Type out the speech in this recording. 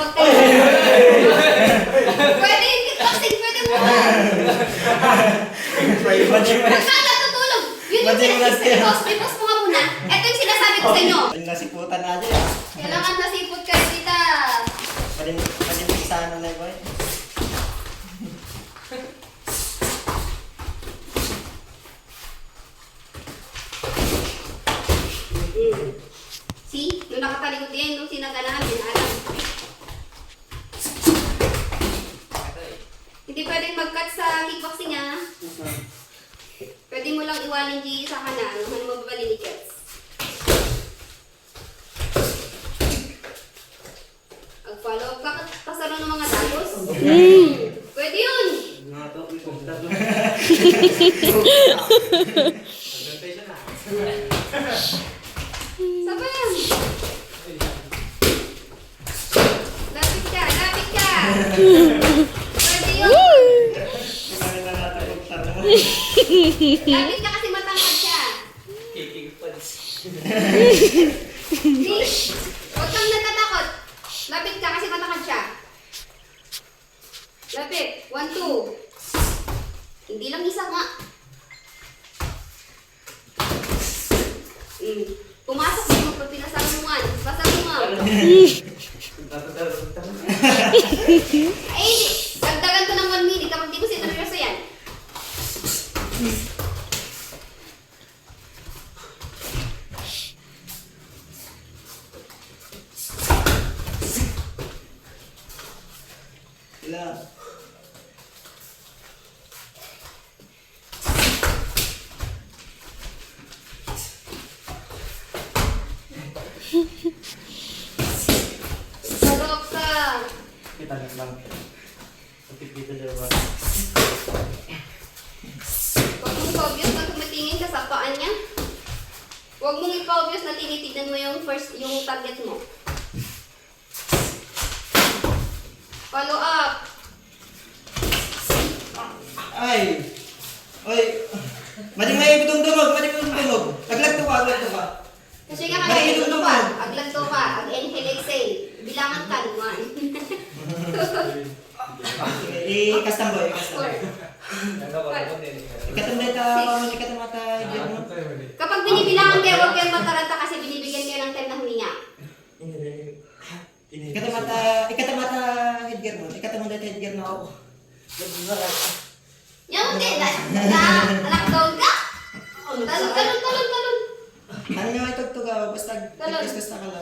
Huwag kayo. Pwede yung kickboxing, pwede mo na. Huwag ka natutulog. Yun yung repost mo nga muna. Ito yung sinasabi ko sa inyo. Nasiputan na dyan. Kailangan nasipot kayo dita. Pwede isa na na boy. See? Nung nakatalikod yan, nung sinaganahan, alam. Hindi pwedeng mag-cut sa kickboxing ha. Pwede mo lang iwalin di sa kanan, ano mababali ni Jets. Mag-follow up ka, pasaro ng mga dalos. Pwede yun. Saba yan. Lapit ka, lapit ka. Pwede yun. Lapit ka kasi matangkad siya. Please, huwag kang natatakot. Lapit ka kasi matangkad siya. Lapit. 1, 2. Hindi lang isa nga. Pumasok mo pag pinasarungan. Pasarungan. Ay, hindi. Dagdagan ko ng 1 minute kapag di mo sineryoso yan. Ilan? Sarap ka. Kita lang. Kita dyan ba? Huwag mong pa-obvious na tumitingin ka sa paan niya. Huwag mong ipa-obvious na tinitignan mo yung target mo. Follow up. Ay! Ay! Madi may dumdumog! Aglag to ka! Kasi nga kaya ito pa. Aglag to pa. Ag-inhale, exhale. Bilangan ka. 1. I-custom boy, i-custom. Kapag binibilangan kayo, huwag kayong mataranta kasi binibigyan kayo ng time na huminga. Ikatamata headgear mo. Ikatamata headgear na ako. Yan, okay. Lockdown ka? Talon. Ano nga itugtog ako? Basta Talon. nagkaskas na ka lang.